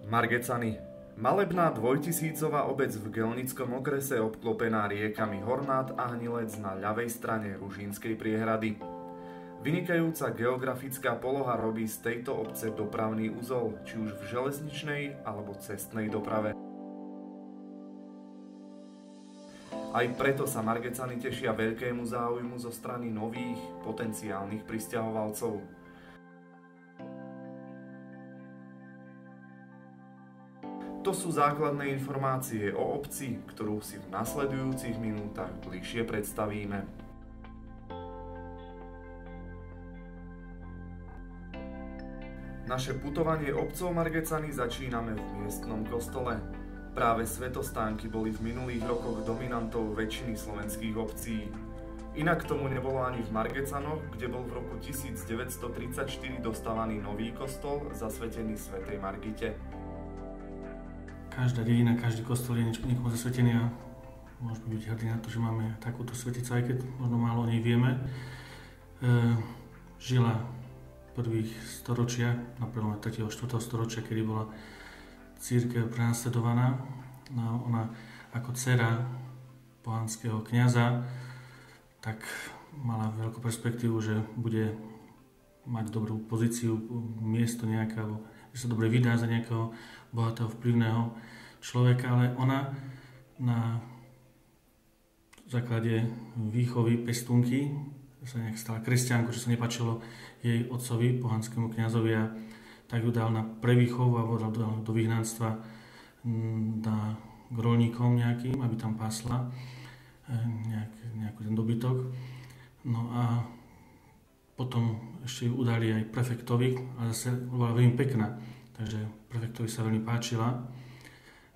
Margecany. Malebná dvojtisícová obec v Gelnickom okrese obklopená riekami Hornát a Hnilec na ľavej strane Ružínskej priehrady. Vynikajúca geografická poloha robí z tejto obce dopravný uzol, či už v železničnej alebo cestnej doprave. Aj preto sa Margecany tešia veľkému záujmu zo strany nových, potenciálnych prisťahovalcov. To sú základné informácie o obci, ktorú si v nasledujúcich minútach bližšie predstavíme. Naše putovanie obcov Margecany začíname v miestnom kostole. Práve svätostánky boli v minulých rokoch dominantou väčšiny slovenských obcí. Inak tomu nebolo ani v Margecanoch, kde bol v roku 1934 dostávaný nový kostol zasvetený svätej Margite. Každá dedina, každý kostol je niekomu zasvetený a môžeme byť hrdí na to, že máme takúto sveticu, aj keď možno málo o nej vieme. Žila v prvých storočiach, na prvom 3. a 4. storočia, kedy bola cirkev prenasledovaná. No, ona ako dcera pohanského kňaza tak mala veľkú perspektívu, že bude mať dobrú pozíciu, miesto nejaké, alebo že sa dobre vydá za nejakého bohatého, vplyvného človeka, ale ona na základe výchovy pestunky sa nejak stala kresťankou, čo sa nepáčilo jej otcovi, pohanskému kňazovi, a tak ju dal na prevýchovu a dal do vyhnanstva k roľníkom nejakým, aby tam pásla nejaký ten dobytok. No a potom ešte ju udali aj prefektovi, ale zase bola veľmi pekná, takže prefektovi sa veľmi páčila.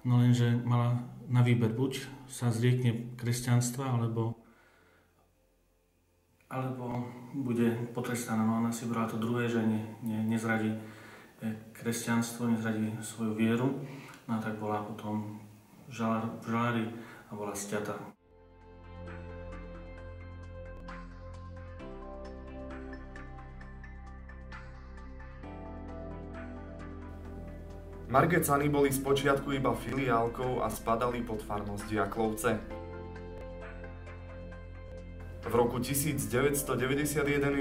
No lenže mala na výber, buď sa zriekne kresťanstva, alebo bude potrestaná. No ona si brala to druhé, že nezradí kresťanstvo, nezradí svoju vieru. No a tak bola potom v žalári a bola sťatá. Margecany boli spočiatku iba filiálkou a spadali pod farnosť Jaklovce. V roku 1991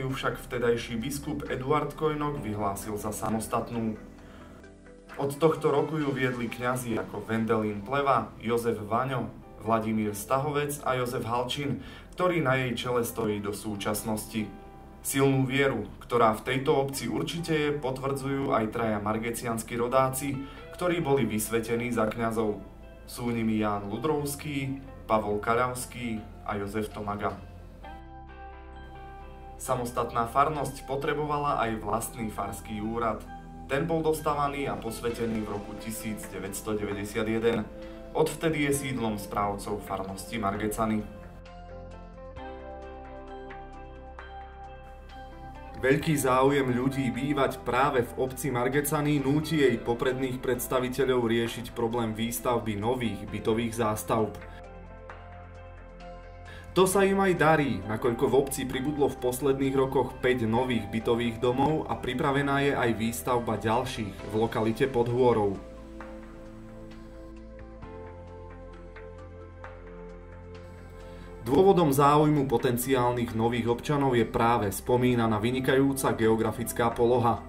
ju však vtedajší biskup Eduard Kojnok vyhlásil za samostatnú. Od tohto roku ju viedli kňazi ako Vendelín Pleva, Jozef Vaňo, Vladimír Stahovec a Jozef Halčin, ktorý na jej čele stojí do súčasnosti. Silnú vieru, ktorá v tejto obci určite je, potvrdzujú aj traja margecianski rodáci, ktorí boli vysvetení za kňazov. Sú nimi Ján Ludrovský, Pavol Kaľavský a Jozef Tomaga. Samostatná farnosť potrebovala aj vlastný farský úrad. Ten bol dostávaný a posvetený v roku 1991. Odvtedy je sídlom správcov farnosti Margecany. Veľký záujem ľudí bývať práve v obci Margecany núti jej popredných predstaviteľov riešiť problém výstavby nových bytových zástavb. To sa im aj darí, nakoľko v obci pribudlo v posledných rokoch 5 nových bytových domov a pripravená je aj výstavba ďalších v lokalite pod Hôrou. Dôvodom záujmu potenciálnych nových občanov je práve spomínaná vynikajúca geografická poloha.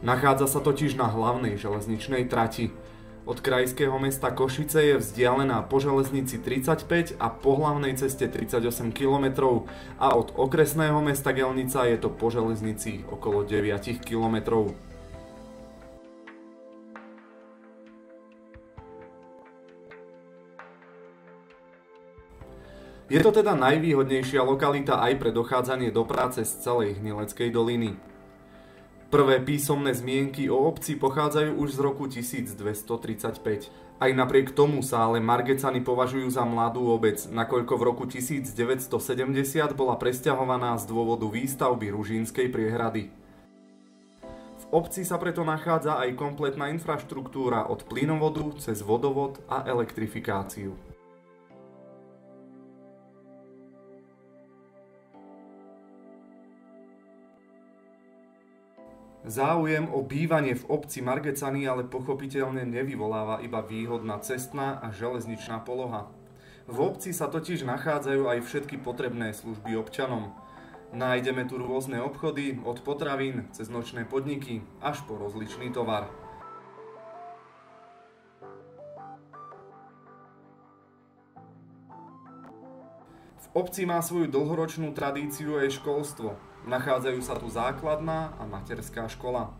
Nachádza sa totiž na hlavnej železničnej trati. Od krajského mesta Košice je vzdialená po železnici 35 a po hlavnej ceste 38 km a od okresného mesta Gelnica je to po železnici okolo 9 km. Je to teda najvýhodnejšia lokalita aj pre dochádzanie do práce z celej Hnileckej doliny. Prvé písomné zmienky o obci pochádzajú už z roku 1235. Aj napriek tomu sa ale Margecany považujú za mladú obec, nakoľko v roku 1970 bola presťahovaná z dôvodu výstavby Ružínskej priehrady. V obci sa preto nachádza aj kompletná infraštruktúra od plynovodu cez vodovod a elektrifikáciu. Záujem o bývanie v obci Margecany ale pochopiteľne nevyvoláva iba výhodná cestná a železničná poloha. V obci sa totiž nachádzajú aj všetky potrebné služby občanom. Nájdeme tu rôzne obchody, od potravín cez nočné podniky až po rozličný tovar. V obci má svoju dlhoročnú tradíciu aj školstvo. Nachádzajú sa tu základná a materská škola.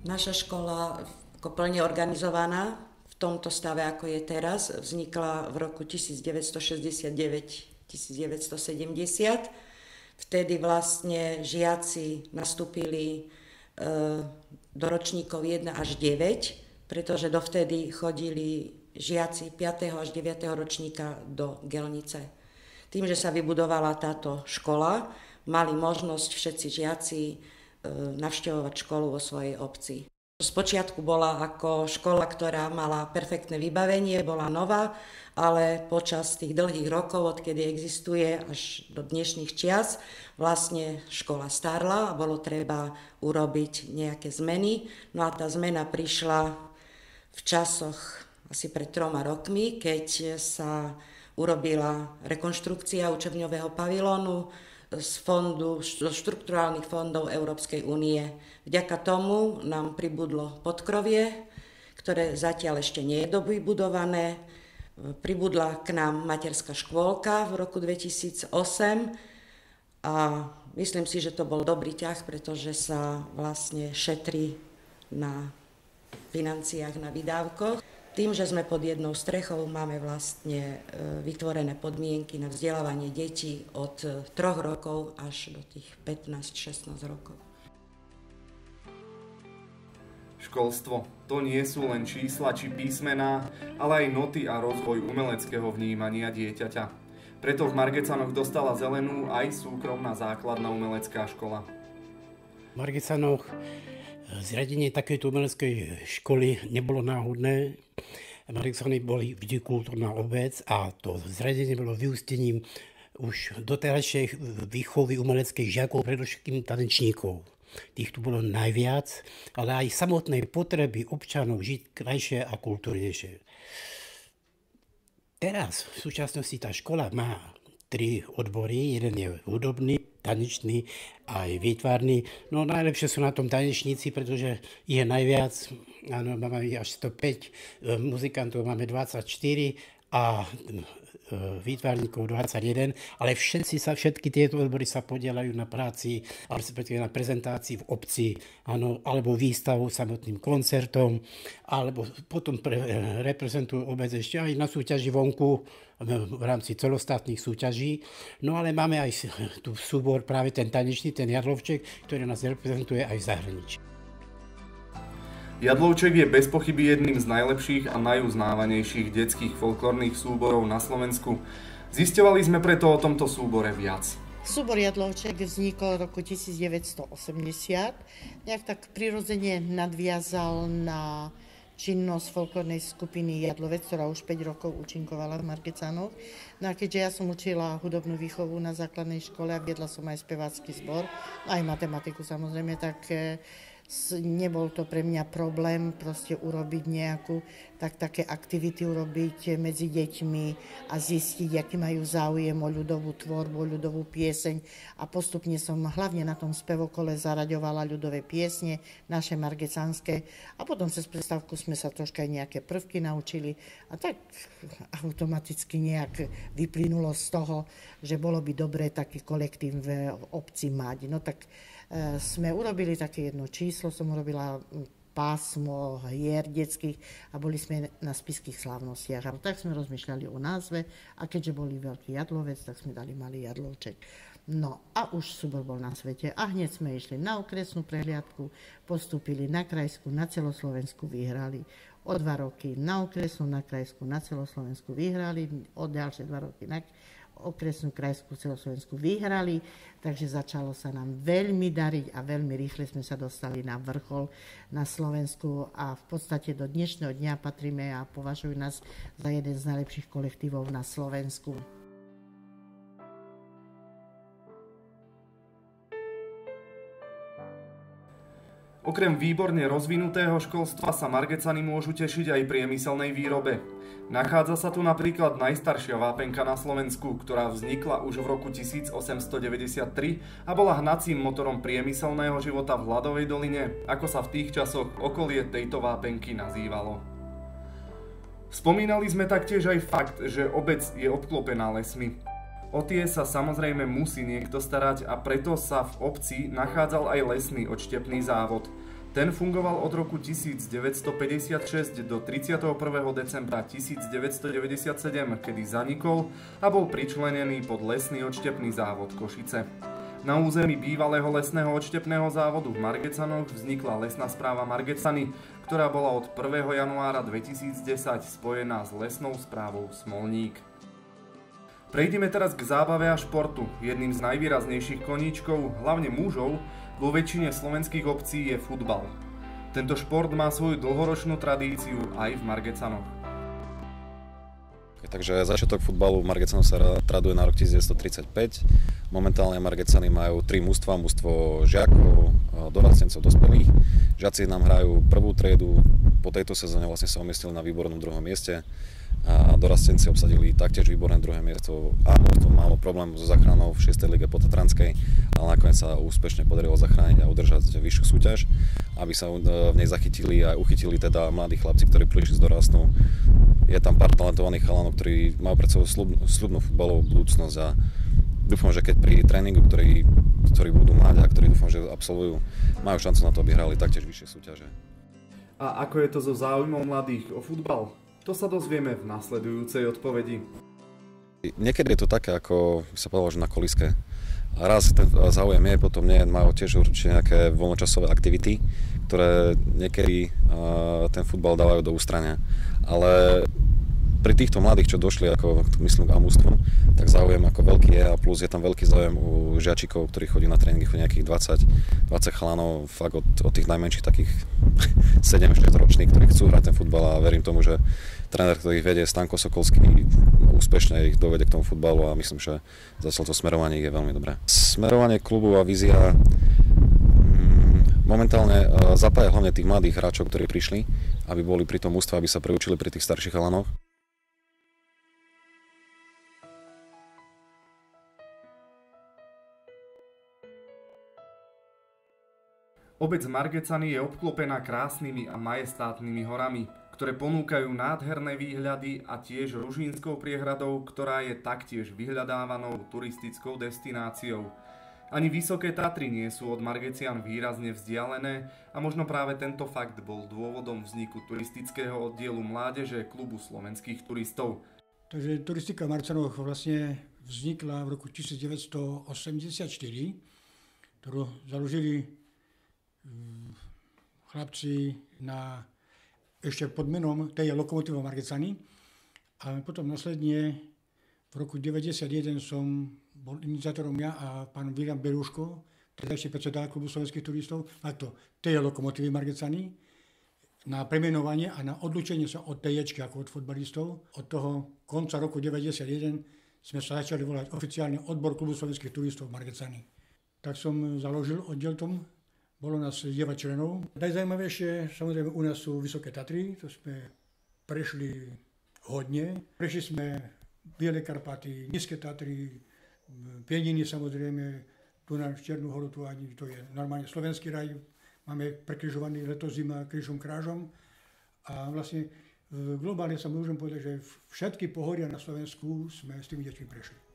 Naša škola, ako plne organizovaná, v tomto stave, ako je teraz, vznikla v roku 1969-1970. Vtedy vlastne žiaci nastúpili do ročníkov 1 až 9, pretože dovtedy chodili žiaci 5. až 9. ročníka do Gelnice. Tým, že sa vybudovala táto škola, mali možnosť všetci žiaci navštevovať školu vo svojej obci. Spočiatku bola ako škola, ktorá mala perfektné vybavenie, bola nová, ale počas tých dlhých rokov, odkedy existuje až do dnešných čias, vlastne škola starla a bolo treba urobiť nejaké zmeny. No a tá zmena prišla v časoch asi pred 3 rokmi, keď sa urobila rekonštrukcia učebňového pavilónu zo štrukturálnych fondov Európskej únie. Vďaka tomu nám pribudlo podkrovie, ktoré zatiaľ ešte nie je dobudované. Pribudla k nám materská škôlka v roku 2008 a myslím si, že to bol dobrý ťah, pretože sa vlastne šetrí na financiách, na výdavkoch. Tým, že sme pod jednou strechou, máme vlastne vytvorené podmienky na vzdelávanie detí od 3 rokov až do tých 15-16 rokov. Školstvo, to nie sú len čísla či písmená, ale aj noty a rozvoj umeleckého vnímania dieťaťa. Preto v Margecanoch dostala zelenú aj súkromná základná umelecká škola. V Margecanoch zriadenie takéto umeleckej školy nebolo náhodné. Margecany boli vždy kultúrna obec a to zriadenie bolo vyústením už doterajšej výchovy umeleckých žiakov, predovšetkým tanečníkov. Tých tu bolo najviac, ale aj samotnej potreby občanov žiť krajšie a kultúrnejšie. Teraz v súčasnosti tá škola má 3 odbory, jeden je hudobný, tanečný a aj výtvarný. No najlepšie sú na tom tanečníci, pretože ich je najviac. Áno, máme až 105, muzikantov máme 24 a výtvarníkov 21, ale všetky tieto odbory sa podielajú na práci, respektíve na prezentácii v obci, áno, alebo výstavu, samotným koncertom, alebo potom reprezentujú obec ešte aj na súťaži vonku v rámci celostátnych súťaží. No ale máme aj tu súbor, práve ten tanečný, ten Jadlovček, ktorý nás reprezentuje aj v zahraničí. Jadlovček je bez pochyby jedným z najlepších a najuznávanejších detských folklórnych súborov na Slovensku. Zisťovali sme preto o tomto súbore viac. Súbor Jadlovček vznikol v roku 1980. Nejak tak prirodzene nadviazal na činnosť folklórnej skupiny Jadlovec, ktorá už 5 rokov účinkovala v Margecanoch. No a keďže ja som učila hudobnú výchovu na základnej škole a viedla som aj spevácky zbor, aj matematiku samozrejme, tak nebol to pre mňa problém proste urobiť také aktivity urobiť medzi deťmi a zistiť, aký majú záujem o ľudovú tvorbu, o ľudovú pieseň a postupne som hlavne na tom spevokole zaraďovala ľudové piesne, naše margecanské a potom cez prestávku sme sa troška aj nejaké prvky naučili a tak automaticky nejak vyplynulo z toho, že bolo by dobré taký kolektív v obci mať. No tak sme urobili také jedno číslo, som urobila pásmo hier detských a boli sme na spišských slávnostiach. A tak sme rozmýšľali o názve a keďže boli Veľký Jadlovec, tak sme dali Malý Jadlovček. No a už súbor bol na svete a hneď sme išli na okresnú prehliadku, postúpili na krajskú, na celoslovensku, vyhrali. O 2 roky na okresnú, na krajskú, na celoslovensku vyhrali, o ďalšie 2 roky na okresnú, krajskú, celoslovensku vyhrali, takže začalo sa nám veľmi dariť a veľmi rýchle sme sa dostali na vrchol na Slovensku a v podstate do dnešného dňa patríme a považujú nás za jeden z najlepších kolektívov na Slovensku. Okrem výborne rozvinutého školstva sa Margecany môžu tešiť aj priemyselnej výrobe. Nachádza sa tu napríklad najstaršia vápenka na Slovensku, ktorá vznikla už v roku 1893 a bola hnacím motorom priemyselného života v Hladovej doline, ako sa v tých časoch okolie tejto vápenky nazývalo. Spomínali sme taktiež aj fakt, že obec je obklopená lesmi. O tie sa samozrejme musí niekto starať a preto sa v obci nachádzal aj lesný odštepný závod. Ten fungoval od roku 1956 do 31. decembra 1997, kedy zanikol a bol pričlenený pod lesný odštepný závod Košice. Na území bývalého lesného odštepného závodu v Margecanoch vznikla lesná správa Margecany, ktorá bola od 1. januára 2010 spojená s lesnou správou Smolník. Prejdeme teraz k zábave a športu. Jedným z najvýraznejších koníčkov, hlavne mužov, vo väčšine slovenských obcí je futbal. Tento šport má svoju dlhoročnú tradíciu aj v Margecanoch. Takže začiatok futbalu v Margecanoch sa traduje na rok 1935. Momentálne Margecany majú 3 mužstva, mužstvo žiakov, dorastencov, dospelých. Žiaci nám hrajú prvú triedu, po tejto sezóne vlastne sa umiestnili na výbornom 2. mieste. A dorastenci obsadili taktiež výborné 2. miesto a to malo problém so záchranou v 6. lige Potatranskej, ale nakoniec sa úspešne podarilo zachrániť a udržať vyššiu súťaž, aby sa v nej zachytili a uchytili teda mladí chlapci, ktorí prišli z dorastu. Je tam pár talentovaných chalanov, ktorí majú pred sebou sľubnú futbalovú budúcnosť a dúfam, že keď pri tréningu, ktorí budú mať a ktorí dúfam, že absolvujú, majú šancu na to, aby hrali taktiež vyššie súťaže. A ako je to so záujmom mladých o futbal? To sa dozvieme v nasledujúcej odpovedi. Niekedy je to také, ako sa povedalo, že na koliske. A raz ten záujem je, potom nie, majú tiež určite nejaké voľnočasové aktivity, ktoré niekedy ten futbal dávajú do ústrania. Ale pri týchto mladých, čo došli, ako myslím k amústvu, tak záujem ako veľký je a plus je tam veľký záujem u žiačikov, ktorí chodí na tréningy, chodí nejakých 20 chalanov, fakt od tých najmenších takých 7-4 ročných, ktorí chcú hrať ten futbal a verím tomu, že tréner, ktorý ich vedie, Stanko Sokolský, úspešne ich dovede k tomu futbalu a myslím, že zatiaľ to smerovanie je veľmi dobré. Smerovanie klubu a vízia momentálne zapája hlavne tých mladých hráčov, ktorí prišli, aby boli pri tom ústve, aby sa preučili pri tých starších chalanoch. Obec Margecany je obklopená krásnymi a majestátnymi horami, ktoré ponúkajú nádherné výhľady a tiež Ružínskou priehradou, ktorá je taktiež vyhľadávanou turistickou destináciou. Ani Vysoké Tatry nie sú od Margecian výrazne vzdialené a možno práve tento fakt bol dôvodom vzniku turistického oddielu mládeže Klubu slovenských turistov. Takže turistika v Margecanoch vlastne vznikla v roku 1984, ktorú založili chlapci ešte pod menom tej Lokomotíva Margecany. A potom následne v roku 1991 som bol iniciátorom ja a pán William Berúško, teda ešte predseda Klubu slovenských turistov, a to tej Lokomotívy Margecany na premenovanie a na odlučenie sa od teječky ako od fotbalistov. Od toho konca roku 1991 sme sa začali volať oficiálne Odbor Klubu slovenských turistov Margecany. Tak som založil oddiel tomu. Bolo nás 9 členov. Najzajímavejšie samozrejme u nás sú Vysoké Tatry, to sme prešli hodne. Prešli sme Biele Karpaty, Nízke Tatry, Pieniny samozrejme, tu na Černú horu, to je normálne slovenský raj. Máme prekrižovaný letos zima krížom krážom. A vlastne globálne sa môžem povedať, že všetky pohoria na Slovensku sme s tými deťmi prešli.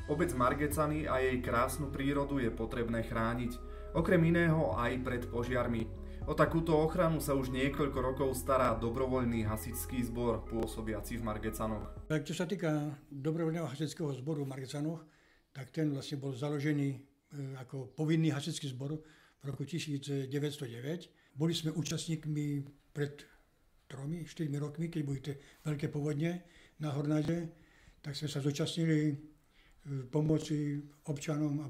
Obec Margecany a jej krásnu prírodu je potrebné chrániť, okrem iného aj pred požiarmi. O takúto ochranu sa už niekoľko rokov stará dobrovoľný hasičský zbor pôsobiaci v Margecanoch. Tak čo sa týka dobrovoľného hasičského zboru v Margecanoch, tak ten vlastne bol založený ako povinný hasičský zbor v roku 1909. Boli sme účastníkmi pred 3-4 rokmi, keď boli tie veľké povodne na Hornáde, tak sme sa zúčastnili pomoci občanom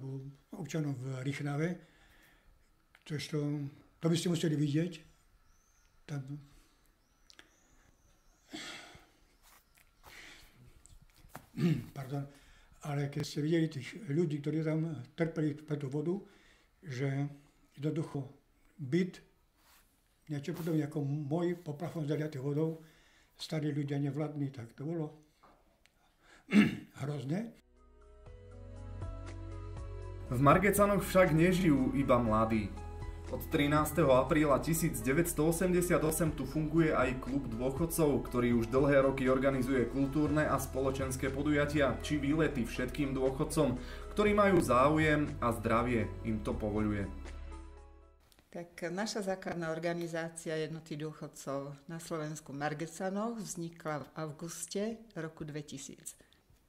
v Rychnave. To by ste museli vidieť. Tam Pardon. ale keď ste videli tých ľudí, ktorí tam trpeli pre tú vodu, že jednoducho byt, niečo podobne ako môj po plafón zaliatý vodou, starí ľudia nevládni, tak to bolo hrozné. V Margecanoch však nežijú iba mladí. Od 13. apríla 1988 tu funguje aj klub dôchodcov, ktorý už dlhé roky organizuje kultúrne a spoločenské podujatia či výlety všetkým dôchodcom, ktorí majú záujem a zdravie im to povoľuje. Tak naša základná organizácia Jednoty dôchodcov na Slovensku Margecanoch vznikla v auguste roku 2000.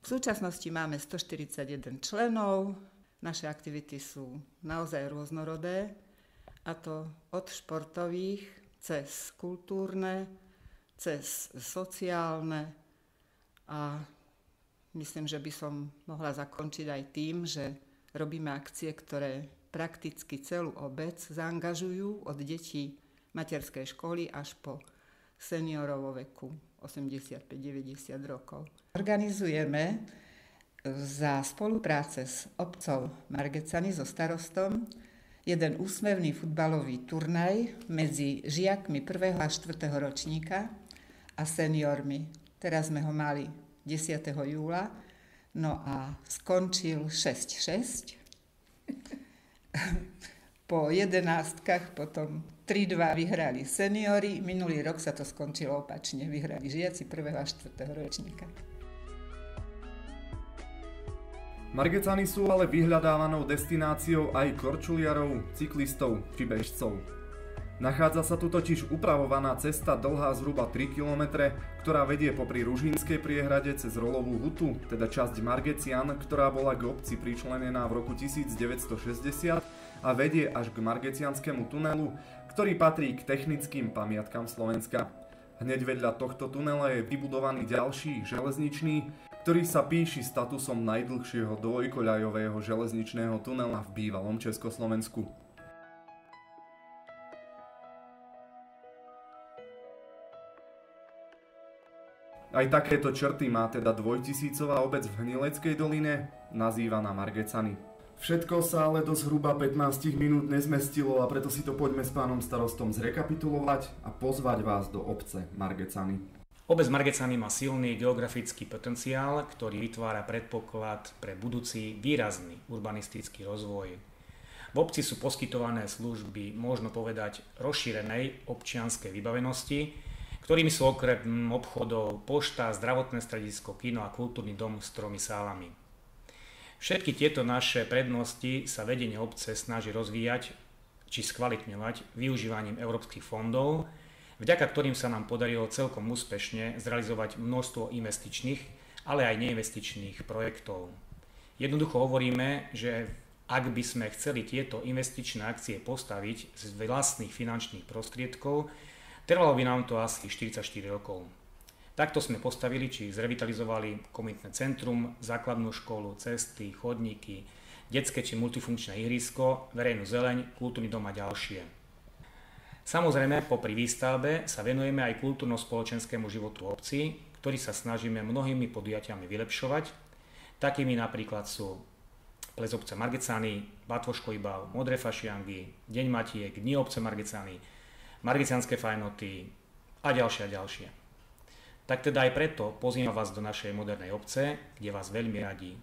V súčasnosti máme 141 členov, naše aktivity sú naozaj rôznorodé, a to od športových, cez kultúrne, cez sociálne a myslím, že by som mohla zakončiť aj tým, že robíme akcie, ktoré prakticky celú obec zaangažujú od detí materskej školy až po seniorov vo veku 85-90 rokov. Organizujeme za spolupráce s obcov Margecany so starostom jeden úsmevný futbalový turnaj medzi žiakmi 1. a 4. ročníka a seniormi. Teraz sme ho mali 10. júla, no a skončil 6-6. Po 11 potom 3-2 vyhrali seniori, minulý rok sa to skončilo opačne, vyhrali žiaci 1. a 4. ročníka. Margecany sú ale vyhľadávanou destináciou aj korčuliarov, cyklistov či bežcov. Nachádza sa tu totiž upravovaná cesta dlhá zhruba 3 km, ktorá vedie popri Ružínskej priehrade cez Rolovú hutu, teda časť Margecian, ktorá bola k obci pričlenená v roku 1960 a vedie až k Margecianskému tunelu, ktorý patrí k technickým pamiatkam Slovenska. Hneď vedľa tohto tunela je vybudovaný ďalší železničný, ktorý sa píši statusom najdlhšieho dvojkoľajového železničného tunela v bývalom Československu. Aj takéto črty má teda dvojtisícová obec v Hnileckej doline, nazývaná Margecany. Všetko sa ale do zhruba 15 minút nezmestilo a preto si to poďme s pánom starostom zrekapitulovať a pozvať vás do obce Margecany. Obec Margecany má silný geografický potenciál, ktorý vytvára predpoklad pre budúci výrazný urbanistický rozvoj. V obci sú poskytované služby, možno povedať, rozšírenej občianskej vybavenosti, ktorými sú okrem obchodov pošta, zdravotné stredisko, kino a kultúrny dom s 3 sálami. Všetky tieto naše prednosti sa vedenie obce snaží rozvíjať či skvalitňovať využívaním európskych fondov, vďaka ktorým sa nám podarilo celkom úspešne zrealizovať množstvo investičných, ale aj neinvestičných projektov. Jednoducho hovoríme, že ak by sme chceli tieto investičné akcie postaviť z vlastných finančných prostriedkov, trvalo by nám to asi 44 rokov. Takto sme postavili či zrevitalizovali komunitné centrum, základnú školu, cesty, chodníky, detské či multifunkčné ihrisko, verejnú zeleň, kultúrny dom a ďalšie. Samozrejme, popri výstavbe sa venujeme aj kultúrno-spoločenskému životu obci, ktorý sa snažíme mnohými podujatiami vylepšovať. Takými napríklad sú Ples obce Margecany, Batvoško Ibav, Modré fašiangy, Deň Matiek, Dni obce Margecany, Margecianske fajnoty a ďalšie. Tak teda aj preto pozývam vás do našej modernej obce, kde vás veľmi radi